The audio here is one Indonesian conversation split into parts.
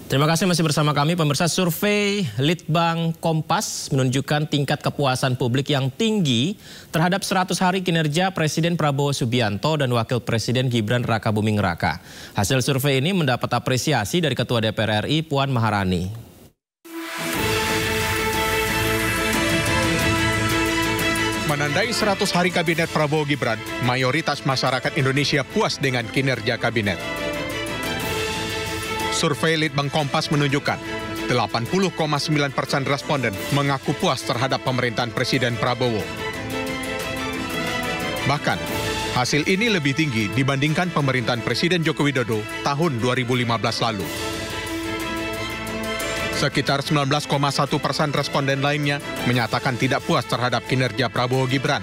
Terima kasih masih bersama kami. Pemirsa, survei Litbang Kompas menunjukkan tingkat kepuasan publik yang tinggi terhadap 100 hari kinerja Presiden Prabowo Subianto dan Wakil Presiden Gibran Rakabuming Raka. Hasil survei ini mendapat apresiasi dari Ketua DPR RI Puan Maharani. Menandai 100 hari Kabinet Prabowo Gibran, mayoritas masyarakat Indonesia puas dengan kinerja Kabinet. Survei Litbang Kompas menunjukkan 80,9% responden mengaku puas terhadap pemerintahan Presiden Prabowo. Bahkan, hasil ini lebih tinggi dibandingkan pemerintahan Presiden Joko Widodo tahun 2015 lalu. Sekitar 19,1% responden lainnya menyatakan tidak puas terhadap kinerja Prabowo Gibran.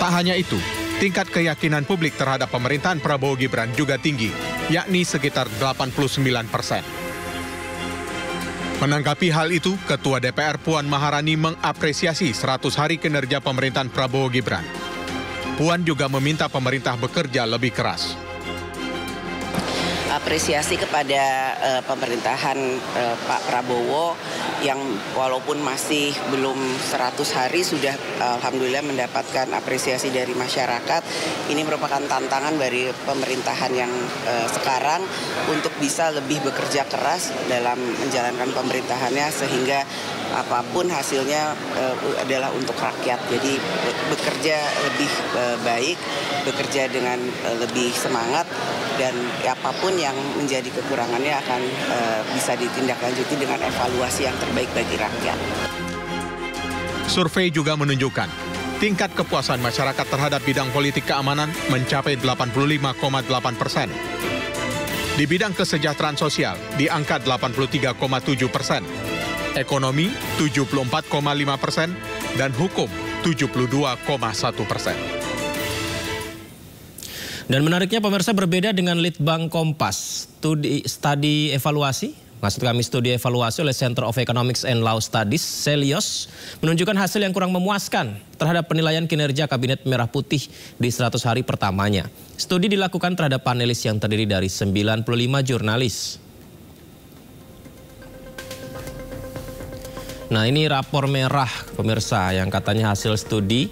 Tak hanya itu, tingkat keyakinan publik terhadap pemerintahan Prabowo Gibran juga tinggi, yakni sekitar 89%. Menanggapi hal itu, Ketua DPR Puan Maharani mengapresiasi 100 hari kinerja pemerintahan Prabowo Gibran. Puan juga meminta pemerintah bekerja lebih keras. Apresiasi kepada pemerintahan Pak Prabowo yang walaupun masih belum 100 hari sudah alhamdulillah mendapatkan apresiasi dari masyarakat. Ini merupakan tantangan dari pemerintahan yang sekarang untuk bisa lebih bekerja keras dalam menjalankan pemerintahannya sehingga apapun hasilnya adalah untuk rakyat. Jadi bekerja lebih baik, bekerja dengan lebih semangat, dan apapun yang menjadi kekurangannya akan bisa ditindaklanjuti dengan evaluasi yang terbaik bagi rakyat. Survei juga menunjukkan tingkat kepuasan masyarakat terhadap bidang politik keamanan mencapai 85,8%. Di bidang kesejahteraan sosial di angka 83,7%, ekonomi 74,5%, dan hukum 72,1%. Dan menariknya pemirsa, berbeda dengan Litbang Kompas, studi evaluasi oleh Center of Economics and Law Studies, CELIOS, menunjukkan hasil yang kurang memuaskan terhadap penilaian kinerja Kabinet Merah Putih di 100 hari pertamanya. Studi dilakukan terhadap panelis yang terdiri dari 95 jurnalis. Nah, ini rapor merah pemirsa yang katanya hasil studi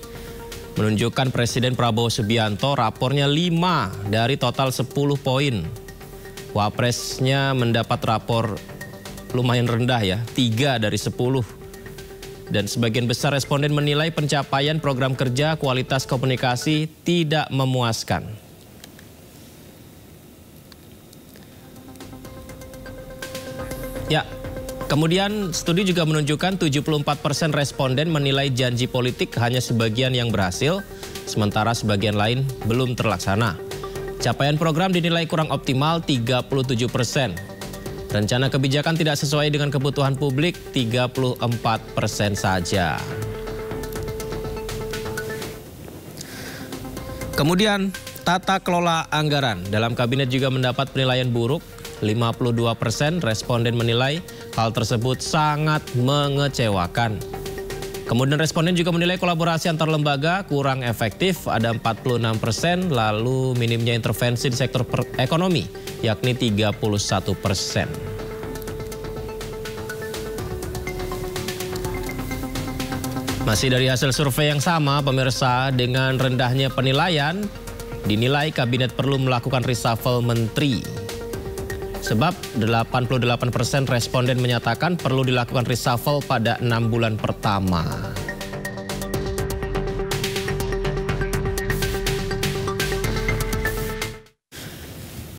menunjukkan Presiden Prabowo Subianto rapornya 5 dari total 10 poin. Wapresnya mendapat rapor lumayan rendah ya, 3 dari 10. Dan sebagian besar responden menilai pencapaian program kerja kualitas komunikasi tidak memuaskan. Ya. Kemudian studi juga menunjukkan 74% responden menilai janji politik hanya sebagian yang berhasil, sementara sebagian lain belum terlaksana. Capaian program dinilai kurang optimal 37%. Rencana kebijakan tidak sesuai dengan kebutuhan publik 34% saja. Kemudian tata kelola anggaran dalam kabinet juga mendapat penilaian buruk. 52% responden menilai hal tersebut sangat mengecewakan. Kemudian responden juga menilai kolaborasi antar lembaga kurang efektif, ada 46%, lalu minimnya intervensi di sektor ekonomi, yakni 31%. Masih dari hasil survei yang sama, pemirsa, dengan rendahnya penilaian, dinilai kabinet perlu melakukan reshuffle menteri. Sebab 88% responden menyatakan perlu dilakukan reshuffle pada 6 bulan pertama.